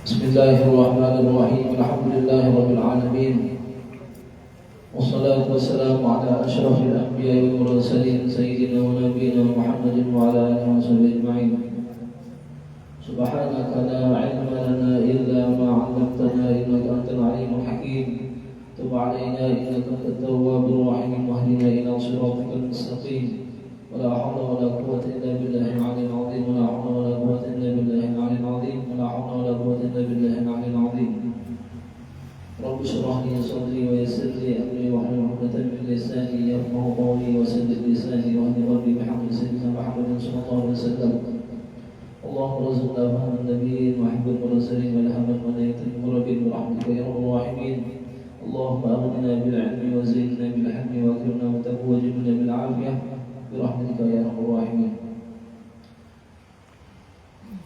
Bismillahirrahmanirrahim. Alhamdulillahirabbil alamin. Wassalatu wassalamu ala asyrafil anbiya'i wal mursalin sayyidina wa nabiyyina Muhammadin wa ala alihi wa sahbihi ajma'in. Subhanaka la ilma lana illa ma 'allamtana innaka antal alimul hakim. Tub 'alaina innaka antat tawwabur rahim wahdina ila siratal mustaqim. Wala haula wala quwwata illa billahil 'aliyyil 'azim. Wala haula wala quwwata illa billahil 'aliyyil 'azim. Wala haula wala quwwata illa billahil 'aliyyil 'azim. Rabbi shrah li sadri wa yassir li amri wahlul 'uqdatam min lisani yafqahu qawli wa saddid lisani wahdi qalbi bihamdi sayyidina Muhammadin sallallahu alaihi wasallam. Allahumma rzuqna fahman nabiyyin wa hibbal mursalin wa ilhaman malaikatil muqarrabin bi rahmatika ya arhamar rahimin. Allahumma aghnina bil 'ilmi wa zidna bil hilmi wa akrimna bil taqwa wa jibna bil 'afiyah bi rahmatika ya arhamar rahimin.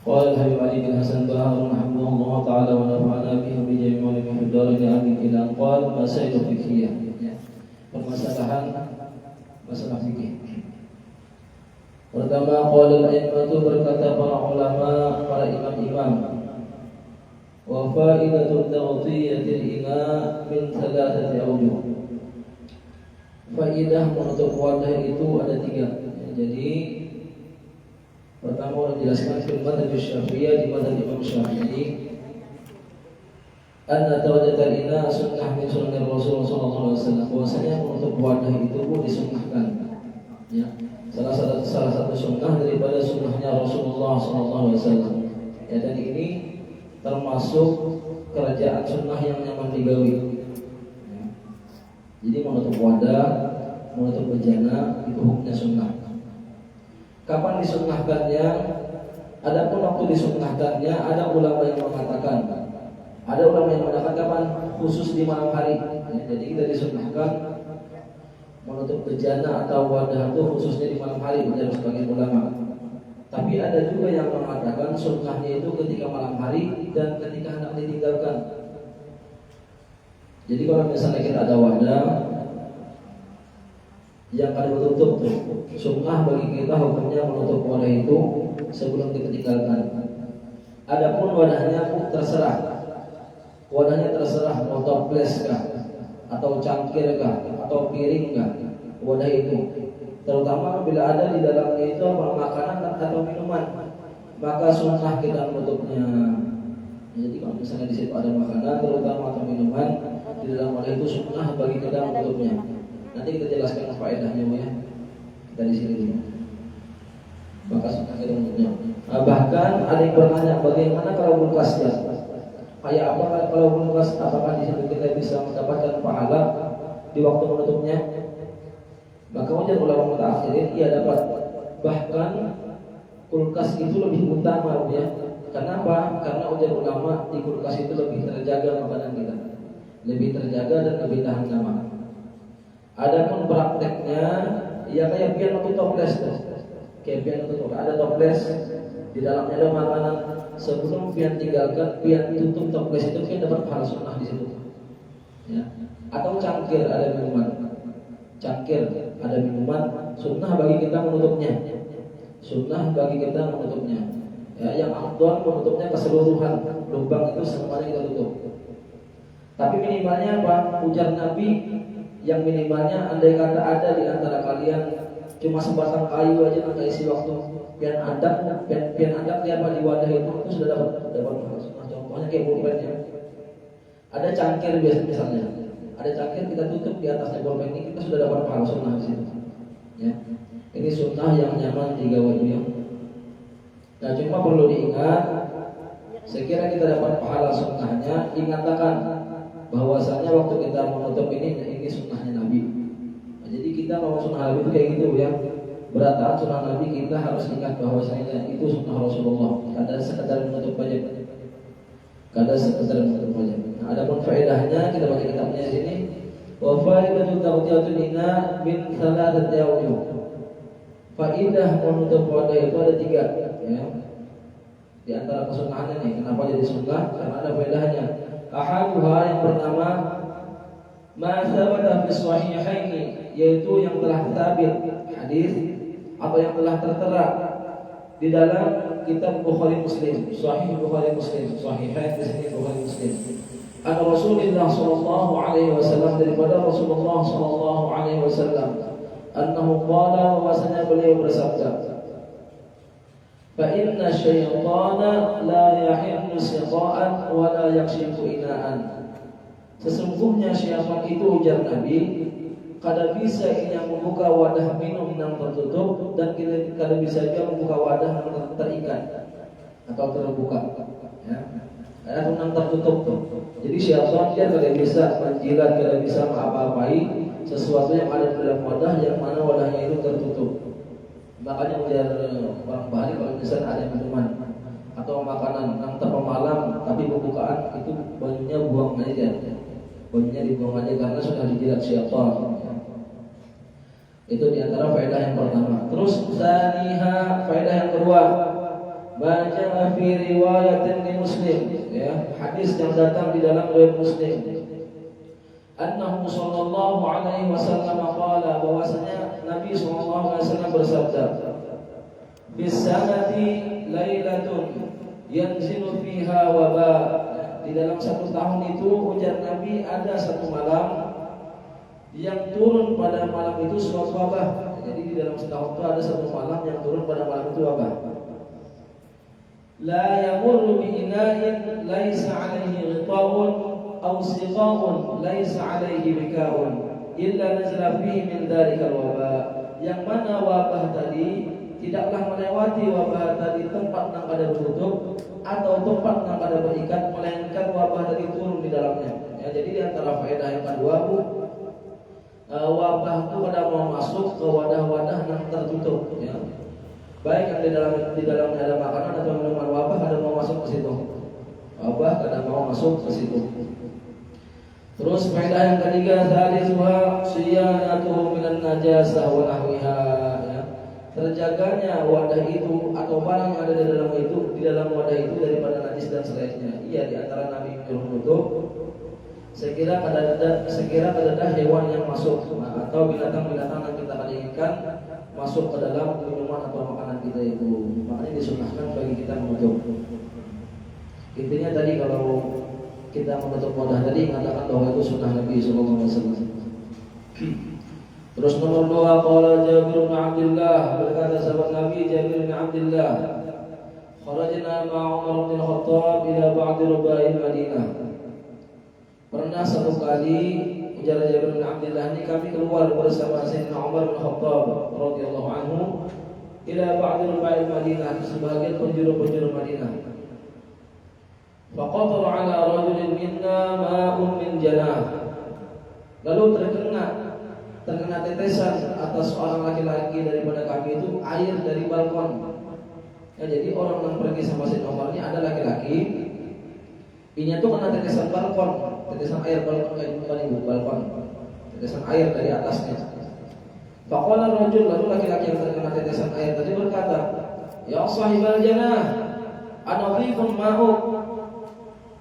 Qala al-Habib Ali bin Hasan Bahar rahimahullah ta'ala wa nafa'ana bihi bi jami'i ulama fid darain amin ila qala masail fiqhiyah. Permasalahan masalah fikih. Pertama, qala al-a'immatu, berkata para ulama, para imam-imam, wa fa'idatul tawtiyatil ina min thalathati awjuh. Faidah menutup wadah itu ada tiga. Jadi pertama orang jelaskan firman Nabi Syafi'iyah di madzhab Imam Syafi'i, anna tawaddatul ina sunnah min sunnah Rasul sallallahu alaihi wasallam. Bahwasanya menutup wadah itu pun disunnahkan. Ya, salah satu sunnah daripada sunnahnya Rasulullah sallallahu alaihi wasallam. Ya, dan ini termasuk kerajaan sunnah yang nyaman digawi. Ya. Jadi menutup wadah, menutup bejana itu hukumnya sunnah. Kapan disunnahkannya? Adapun waktu disunnahkannya, ada ulama yang mengatakan, kapan? Khusus di malam hari. Ya, jadi kita disunnahkan menutup bejana atau wadah itu khususnya di malam hari, menurut sebagian ulama. Tapi ada juga yang mengatakan sunnahnya itu ketika malam hari dan ketika hendak ditinggalkan. Jadi kalau misalnya kita ada wadah yang ada tutup tuh, sunnah bagi kita hukumnya menutup wadah itu sebelum kita tinggalkan. Adapun wadahnya terserah mau toples kah, atau cangkir kah, atau piring kah, wadah itu. Terutama bila ada di dalamnya itu makanan atau minuman, maka sunnah kita menutupnya. Jadi kalau misalnya di situ ada makanan, terutama atau minuman, di dalam wadah itu sunnah bagi kita menutupnya. Nanti kita jelaskan faedahnya ya. Dari sini dulu. Maka sunnah kita menutupnya. Bahkan ada yang bertanya, bagaimana kalau kulkasnya? Kayak apa kalau kulkas? Apakah di situ kita bisa mendapatkan pahala di waktu menutupnya? Maka wajar ulama mutaakhirin ia dapat. Bahkan kulkas itu lebih utama ya. Kenapa? Karena ujar ulama di kulkas itu lebih terjaga makanan kita, lebih terjaga dan lebih tahan lama. Adapun prakteknya ya kayak pian untuk toples tuh. Kayak pian untuk ada toples di dalamnya ada makanan, sebelum pian tinggalkan, pian tutup toples itu pian dapat pahala sunnah di situ. Ya. Atau cangkir ada minuman. Cangkir ada minuman, sunnah bagi kita menutupnya. Sunnah bagi kita menutupnya. Ya, yang afdal menutupnya keseluruhan, lubang itu semuanya kita tutup. Tapi minimalnya apa? Ujar Nabi, yang minimalnya andai kata ada di antara kalian cuma sebatang kayu aja nggak isi waktu, pian andap lihat di wadah itu sudah dapat sunnah. Contohnya kayak pulpen ya. Ada cangkir biasa misalnya. Ada cangkir kita tutup di atasnya pulpen ini, kita sudah dapat pahala sunnah di situ. Ya. Ini sunnah yang nyaman digawe ya. Nah, cuma perlu diingat, sekira kita dapat pahala sunnahnya, ingatkan bahwasanya waktu kita menutup ini sunnahnya Nabi. Nah, jadi kita kalau sunnah Nabi itu kayak gitu ya. Berarti sunnah Nabi kita harus ingat bahwasanya itu sunnah Rasulullah. Ada sekedar menutup wajib. Nah, adapun faedahnya kita baca kitabnya di sini. Wa faidatul tawtiyatul ina min thalathati awjuh. Faidah menutup wadah itu ada tiga ya. Di antara kesunahannya nih, kenapa jadi sunnah? Karena ada faedahnya. Ahaduha, yang pertama, ma thabata fi sahihaini, yaitu yang telah sabit hadis atau yang telah tertera di dalam kitab Bukhari Muslim, Sahih Bukhari Muslim, Sahihain di sini Bukhari Muslim. An Rasulullah sallallahu alaihi wasallam, daripada Rasulullah sallallahu alaihi wasallam, annahu qala, bahwasanya beliau bersabda, fa inna syaitana la yahillu siqa'an wa la yakshifu ina'an. Sesungguhnya syaitan itu, ujar Nabi, kada bisa ia membuka wadah minum yang tertutup, dan kada bisa juga membuka wadah yang terikat atau terbuka, ya. Ada yang tertutup tuh. Jadi syaitan dia kada bisa menjilat, kada bisa apa-apai sesuatu yang ada di dalam wadah yang mana wadahnya itu tertutup. Makanya ujar orang Bali, kalau misalnya ada minuman atau makanan yang terpemalam tapi pembukaan itu banyunya buang aja, banyunya dibuang aja karena sudah dijilat syaitan. Itu diantara faedah yang pertama. Terus saniha, faedah yang kedua, baca fi riwayatin di Muslim, ya, hadis yang datang di dalam riwayat Muslim, annahu sallallahu alaihi wasallam qala, bahwasanya Nabi sallallahu alaihi wasallam bersabda, bisanati lailatun yanzilu fiha waba. Di dalam satu tahun itu, ujar Nabi, ada satu malam yang turun pada malam itu suatu wabah. Jadi di dalam setahun itu ada satu malam yang turun pada malam itu wabah. La yamurru bi ina'in laisa 'alaihi ghita'un aw siqa'un laisa 'alaihi bika'un illa nazala fihi min dhalikal waba. Yang mana wabah tadi tidaklah melewati wabah tadi tempat yang ada tertutup atau tempat yang ada berikat, melainkan wabah tadi turun di dalamnya. Ya, jadi di antara faedah yang kedua, wabah itu pada mau masuk ke wadah-wadah yang tertutup, ya. Baik yang di dalamnya ada makanan atau minuman, wabah ada mau masuk ke situ. Wabah ada mau masuk ke situ. Terus faedah yang ketiga, salisuha siyanatuhu minan najasah wa nahwiha, ya. Terjaganya wadah itu atau barang yang ada di dalam wadah itu daripada najis dan selainnya. Iya, di antara Nabi menutup. Sekira ada hewan yang masuk atau binatang-binatang yang kita inginkan masuk ke dalam minuman atau makanan kita itu, makanya disunahkan bagi kita menutup. Intinya tadi kalau kita menutup wadah tadi, mengatakan bahwa itu sunnah Nabi sallallahu alaihi wasallam. Terus nomor 2, qala Jabir bin Abdullah, berkata sahabat Nabi Jabir bin Abdullah, kharajna ma'a Umar bin Khattab ila ba'd rubail Madinah. Pernah satu kali, ujar Jabir bin Abdullah ini, kami keluar bersama Sayyidina Umar bin Khattab radhiyallahu anhu ila ba'd rubail Madinah, sebagian penjuru-penjuru Madinah. Faqatara ala rajulin minna ma'un min janah. Lalu terkena tetesan atas seorang laki-laki daripada kami itu air dari balkon. Ya, jadi orang yang pergi sama Sayyidina Umar ini ada laki-laki, ini tuh kena tetesan balkon, tetesan air balkon, tetesan air dari atasnya. Faqala rajul, lalu laki-laki yang terkena tetesan air tadi berkata, ya sahibal janah, anadhifun ma'uk.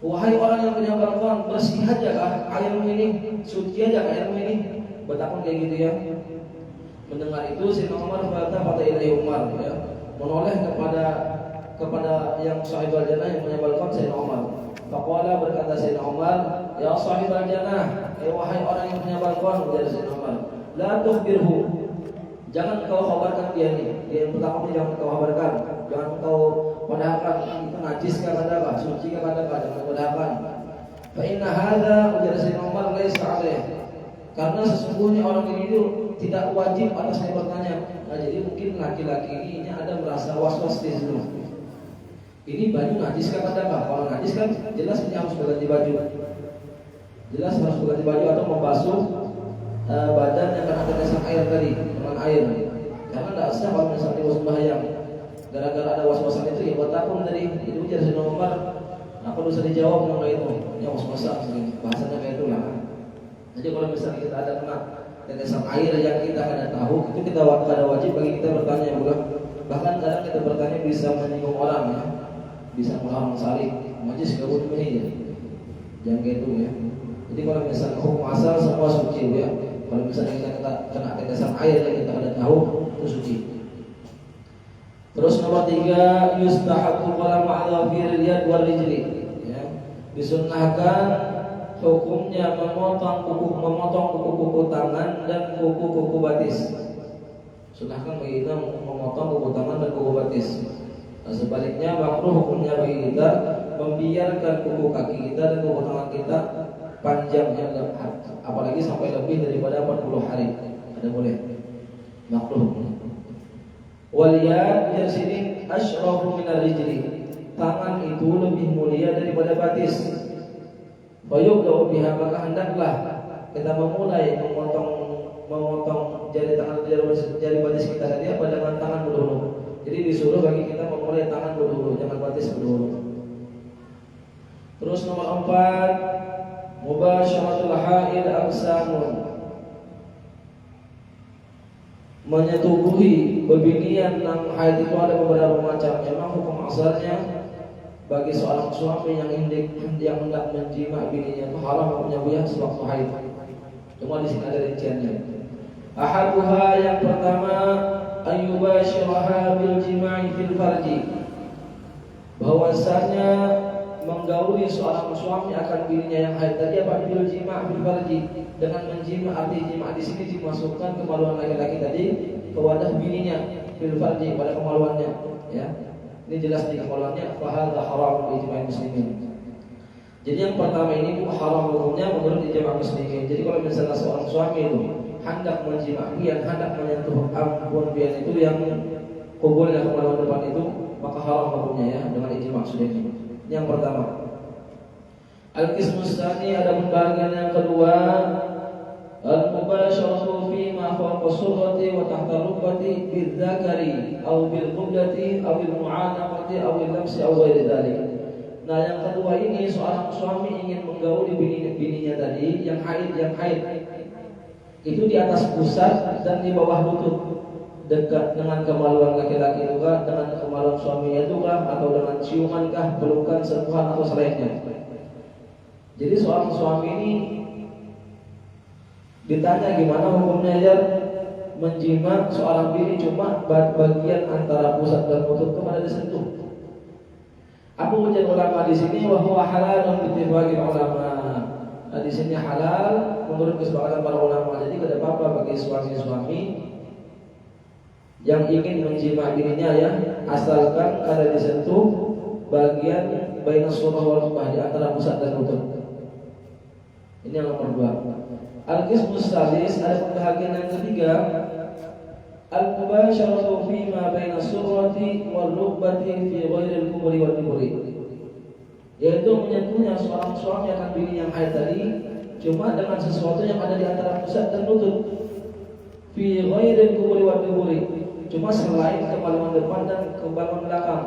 Wahai orang yang punya balkon, bersih aja kah airmu ini, suci aja kah airmu ini. Betapa kayak gitu ya. Mendengar itu Sayyidina Umar pada ilai Umar, ya, menoleh kepada yang sahibal janah yang punya balkon, Sayyidina Umar. Faqala, berkata Sayyidina Umar, ya sahibal janah, wahai orang yang punya balkon, dari Sayyidina Umar, la tukhbirhu, jangan kau khabarkan dia ini. Dia yang pertama jangan kau khabarkan, jangan kau padahkan itu najis kah katakan, suci kah katakan, jangan padahkan. Fa inna hadza, ujar Sayyidina Umar, laisa alaih, karena sesungguhnya orang ini itu tidak wajib atasnya bertanya. Nah, jadi mungkin laki-laki ini ada merasa was-was di situ. Ini baju najis kah katakan? Kalau najis kan jelas ini harus berganti baju. Jelas harus berganti baju atau membasuh badan yang kena tetesan air tadi dengan air. Karena tidak usah kalau misalnya wasbayang. Gara-gara ada was-wasan itu ya buat apa tadi? Itu ujar Sayyidina Umar, apa usah dijawab mengenai itu? Ya was-wasan, bahasanya kayak itu lah. Jadi kalau misalnya kita ada kena tetesan air yang kita kada tahu, itu kita kada wajib bagi kita bertanya pula. Bahkan kadang kita bertanya bisa menyinggung orang, ya, bisa melawan salib, majlis kabut ini ya, jangan gitu ya. Jadi kalau misalnya hukum asal semua suci ya. Kalau misalnya kita kena tetesan air yang kita kada tahu, itu suci. Terus nomor 3, yustahabbu qala ma'adhafir yad wal rijli. Ya. Disunnahkan hukumnya memotong kuku-kuku tangan dan kuku-kuku batis. Sunahkan bagi kita memotong kuku tangan dan kuku batis. Nah, sebaliknya makruh hukumnya bagi kita membiarkan kuku kaki kita dan kuku tangan kita panjangnya, apalagi sampai lebih daripada 40 hari. Ada boleh. Makruh. Waliyad di sini asyrafu minar rijli. Tangan itu lebih mulia daripada batis. Bayubda'u biha, maka hendaklah kita memulai memotong jari tangan jari batis kita tadi dengan tangan dulu. Jadi disuruh bagi kita memulai tangan dulu, jangan batis dulu. Terus nomor 4, mubasyaratul haid aksamun. Menyetubuhi bebinian yang haid itu ada beberapa macam. Memang hukum asalnya bagi seorang suami yang hendak menjima bininya itu haram hukumnya buya sewaktu haid. Cuma di sini ada rinciannya. Ahaduha, yang pertama, ayyubashiraha bil jima'i fil farji. Bahwasanya menggauli seorang suami akan bininya yang haid tadi apa? Bil jima' fil farji, dengan menjima. Arti jima' di sini dimasukkan kemaluan laki-laki tadi ke wadah bininya, fil farji, pada kemaluannya, ya. Ini jelas di kemaluannya, fa hadza haram bi ijma'il muslimin. Jadi yang pertama ini haram hukumnya menurut ijma' muslimin. Jadi kalau misalnya seorang suami itu hendak menjima' bian, hendak menyentuh ampun bian itu yang kubur dan kemaluan depan itu, maka haram hukumnya ya dengan ijma' sudah ini. Yang pertama. Al-qismus tsani, ada pembagian yang kedua, al-mubasyaratu fi ma fawqa surrati wa tahta rukbati bidzakari aw bil qublati aw bil mu'anaqati aw bil lamsi aw ghairi dzalik. Nah, yang kedua ini seorang suami ingin menggauli bininya tadi yang haid itu di atas pusat dan di bawah lutut, dekat dengan kemaluan laki-laki itu kah, dengan kemaluan suaminya itu kah, atau dengan ciuman kah, pelukan, sentuhan atau selainnya. Jadi seorang suami ini ditanya gimana hukumnya ya menjima seorang bini cuma bagian antara pusat dan lutut itu ada disentuh. Apa ujian ulama di sini? Wa huwa halalun bi ittifaqil ulama. Nah, di sini halal menurut kesepakatan para ulama. Jadi tidak apa-apa bagi suami-suami yang ingin menjima bininya ya, asalkan kada disentuh bagian bainas surah wal rukbah, di antara pusat dan lutut. Ini yang nomor 2. Al-qismus tsalis, ada pembahagian yang ketiga, al-mubasyaratu fi ma baina surrati wal rukbati fi ghairi al-quburi wal duburi. Yaitu menyentuhnya seorang suami akan bini yang haid tadi cuma dengan sesuatu yang ada di antara pusat dan lutut. Fi ghairi al-quburi wal duburi, cuma selain kemaluan depan dan kemaluan belakang.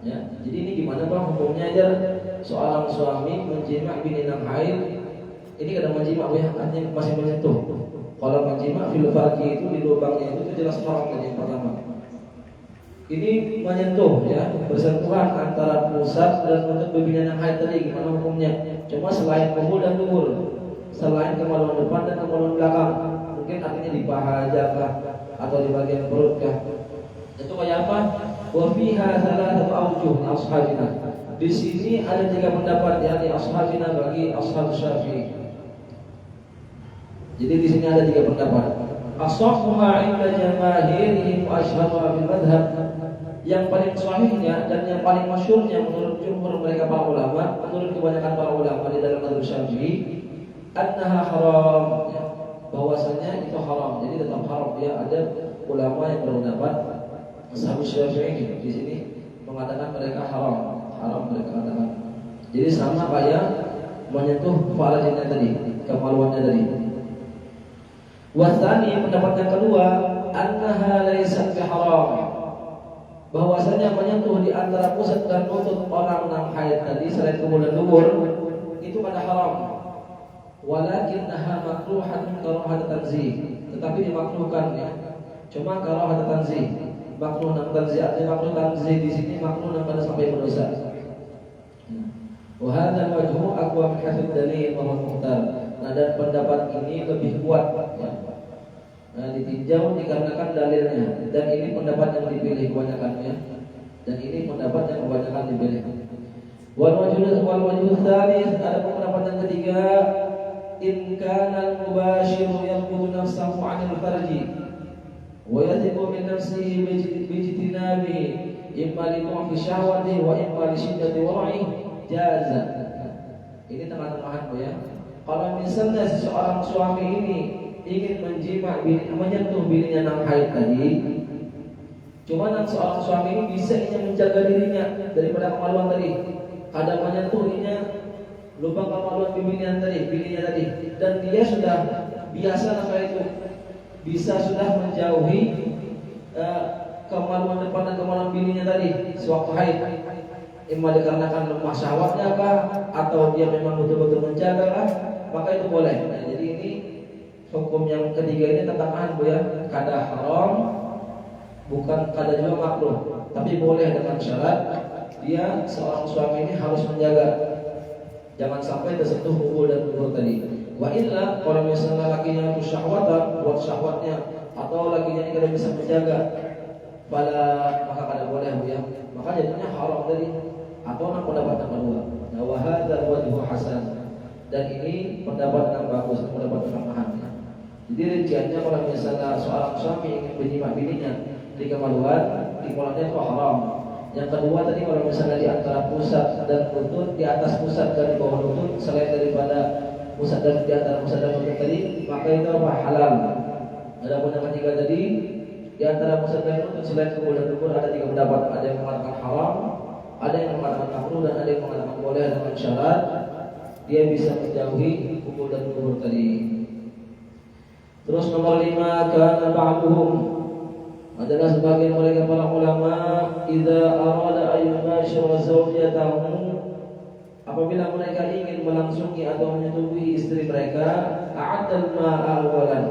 Ya, jadi ini gimana Bang hukumnya aja seorang suami menjima bini yang haid? Ini kadang menjima ya, artinya masih menyentuh. Kalau menjima fil farji itu di lubangnya itu jelas haram yang pertama. Ini menyentuh ya, bersentuhan antara pusat dan lutut bibirnya yang haid tadi, gimana hukumnya? Cuma selain kubul dan dubur, selain kemaluan depan dan kemaluan belakang, mungkin artinya di paha aja kah, atau di bagian perut kah? Itu kayak apa? Wa fiha thalathatu awjuh ashabina. Di sini ada 3 pendapat yakni ashabina bagi ashab Syafi'i. Jadi di sini ada 3 pendapat. As-sahhuha 'inda jamaahirihim wa ashharuha fil madhhab. Yang paling sahihnya dan yang paling masyhurnya menurut jumhur mereka para ulama, menurut kebanyakan para ulama di dalam mazhab Syafi'i, annaha haram, ya, bahwasanya itu haram. Jadi tetap haram ya. Ada ulama yang berpendapat mazhab Syafi'i di sini mengatakan mereka haram mereka katakan. Jadi sama kayak menyentuh farajnya tadi, kemaluannya tadi. Wasani, pendapat yang kedua, annaha laysat biharam, bahwasanya menyentuh di antara pusat dan lutut orang yang haid tadi selain kubul dan dubur itu pada haram. Walakinnaha makruhatun karahat tanzih, tetapi dimakruhkan ya. Cuma karahat tanzih, makruh dan tanzih, artinya makruh tanzih di sini makruh dan pada sampai berdosa. Wa hadzal wajhu aqwa min hadits dalil wa muhtar. Nah, dan pendapat ini lebih kuat ya. ditinjau dikarenakan dalilnya, dan ini pendapat yang dipilih kebanyakannya, dan ini pendapat yang kebanyakan dipilih. Wal wajh tsalits, ada pendapat yang ketiga, in kana al-mubashiru yanqudu nafsahu 'anil farji wa yathiqu min nafsihi bi ijtinabihi imma li dha'fi syahwati wa imma li shiddati wara'i jaza. Ini tengah-tengahan ya. Kalau misalnya seseorang suami ini ingin menyentuh bininya nang haid tadi, cuma seorang suami ini bisa ingin menjaga dirinya daripada kemaluan tadi. Kadang menyentuhnya lubang kemaluan bininya tadi, dan dia sudah biasa apa itu, bisa sudah menjauhi kemaluan depan dan kemaluan bininya tadi sewaktu haid. Imma dikarenakan lemah syahwatnya kah, atau dia memang betul-betul menjaga kah, maka itu boleh. Nah, jadi ini hukum yang ketiga ini tentang ya, kada haram, bukan kada juga makruh, tapi boleh dengan syarat dia seorang suami ini harus menjaga, jangan sampai tersentuh kubur dan kubur tadi. Wa illa, kalau misalnya lakinya itu syahwatan, buat syahwatnya, atau lakinya ini kada bisa menjaga, maka kada boleh ya, maka jadinya haram tadi. Atau pendapat yang kedua, nah wa hadzal wajhu hasan, dan ini pendapat yang bagus, pendapat yang mahal. Jadi rinciannya kalau misalnya seorang suami ingin menyimak bininya di kemaluan, di kolamnya itu haram. Yang kedua tadi, kalau misalnya di antara pusat dan lutut, di atas pusat dan di bawah lutut, selain daripada pusat dan di antara pusat dan lutut tadi, maka itu apa? Halal. Adapun yang ketiga tadi, di antara pusat dan lutut selain kubur dan dubur, ada tiga pendapat. Ada yang mengatakan haram, ada yang mengatakan makruh, dan ada yang mengatakan boleh dengan syarat dia bisa menjauhi kubur dan dubur tadi. Terus nomor 5, kana ba'duhum, adalah sebagian mereka para ulama, idza arada ayyubashira zawjatahu, apabila mereka ingin melangsungi atau menyetubuhi istri mereka, a'addal ma'a awalan,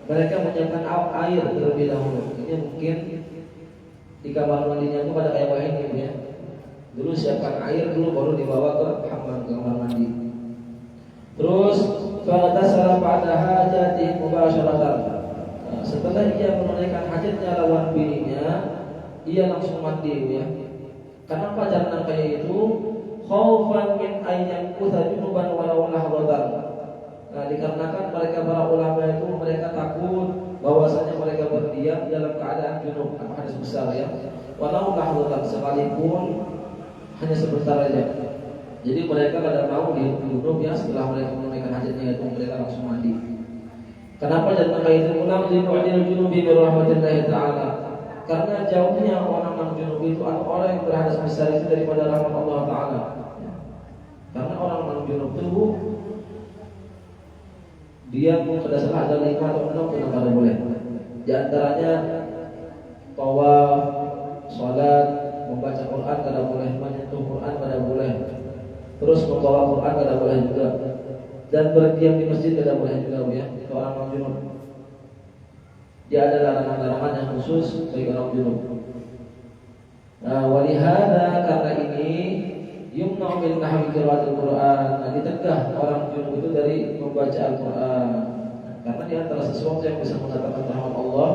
mereka menyiapkan air terlebih dahulu. Ini mungkin di kamar mandinya itu pada kayak ini ya. Dulu siapkan air dulu, baru dibawa ke kamar mandi. Terus faghtasala ba'da hajati mubasharatan. Setelah ia menunaikan hajatnya lawan bininya, ia langsung mandi ya. Kenapa jangan kayak itu? Khaufan min ayyan kutha junuban walau lahdatan. Nah, dikarenakan mereka para ulama itu mereka takut bahwasanya mereka berdiam dalam keadaan junub, apa hadis besar ya. Walau lahdatan, sekalipun hanya sebentar aja. Jadi mereka kadang mau di junub ya, setelah mereka menunaikan hajatnya itu mereka langsung mandi. Kenapa jangan kayak itu? Ulang limu'adil junubi birahmatillahi ta'ala, karena jauhnya orang junub itu atau orang yang berhadas besar itu daripada rahmat Allah Ta'ala. Karena orang junub itu dia pada salah ada 5 atau 6 yang kada boleh. Di antaranya tawaf, sholat, membaca Quran kada boleh, menyentuh Quran kada boleh, terus membawa Quran kada boleh juga, dan berdiam di masjid kada boleh juga ya. Itu orang junub. Dia ada larangan-larangan yang khusus bagi orang junub. Nah, walihada, karena ini yumna min nahwi qiraatil Quran, ditegah orang junub itu dari membaca Al-Quran. Karena di antara sesuatu yang bisa mendatangkan rahmat Allah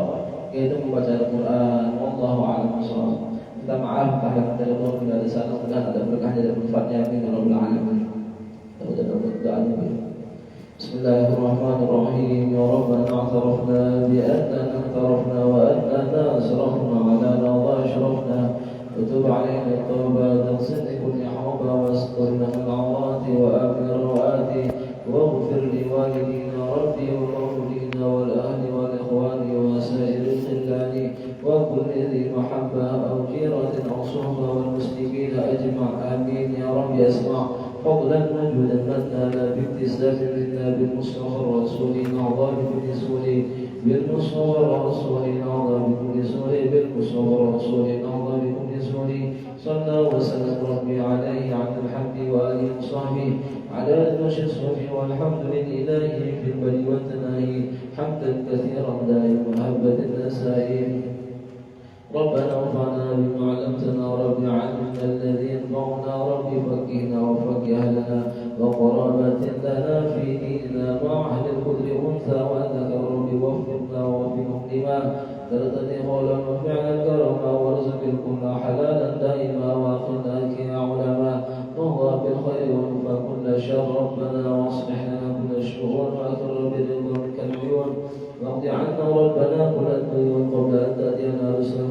yaitu membaca Al-Quran. Wallahu a'lam bishawab. Minta maaf kalau dari Allah tidak di sana, mudah ada berkahnya dan manfaatnya. Amin ya rabbal alamin. Kita berdoa dulu. Bismillahirrahmanirrahim. Ya Rabbana a'tarafna bi annana a'tarafna wa annana asrafna ala la ashrafna. وتب علينا التوبة تغسل كل حوبة واسترنا من العورات وآمن الروآت واغفر لوالدينا ربي ومولدينا والأهل والإخوان وسائر الخلان وكل ذي محبة أو جيرة أو صحبة والمسلمين أجمع آمين يا رب اسمع فضلا وجودا مننا باكتساب منا بالمصطفى الرسول نعظى بكل سور بالمصطفى الرسول نعظى بكل سور بالمصطفى الرسول نعظى بكل سور صلى وسلم ربي عليه على الحمد وآله وصحبه على نوش الصبح والحمد لله في البر والتناهي حمدا كثيرا دائم محبة النسائم. ربنا انفعنا بما علمتنا رب علمنا الذي ينفعنا رب فقهنا وفقه لنا وقرابة لنا في ديننا مع أهل القدر أنثى وذكر رب وفقنا ارزقني قولا وفعلا كرما وارزق الكل حلالا دائما واخذك يا علماء وهو بالخير وانفى كل شر ربنا واصلح لنا كل الشرور واكر برضاك العيون واقض عنا ربنا كل الديون قبل ان تاتينا رسل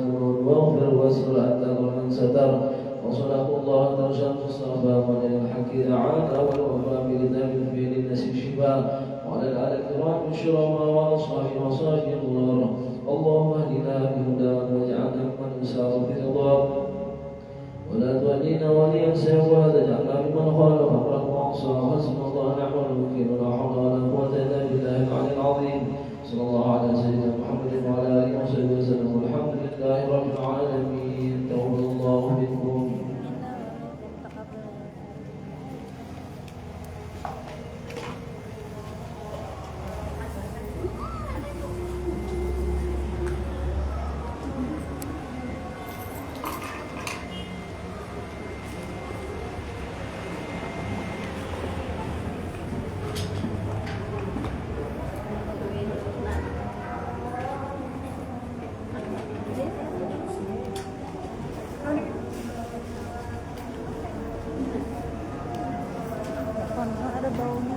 واغفر واستر انت من ستر وصدق الله ترجى المصطفى ولل الحق دعانا والوفاء بكتاب الفيل النسي شفاء وعلى الآل الكرام الشرفاء وأصحاب مصائب الله اللهم اهدنا بهداك واجعلنا ممن يسار في رضاك ولا تولينا وليا سوى ولا تجعلنا ممن خالف أمرك وعصى حسبنا الله نعم الوكيل ولا حول ولا قوة إلا بالله العلي العظيم صلى الله على سيدنا محمد وعلى آله وصحبه وسلم والحمد لله رب العالمين توفى الله منكم. Ada baunya.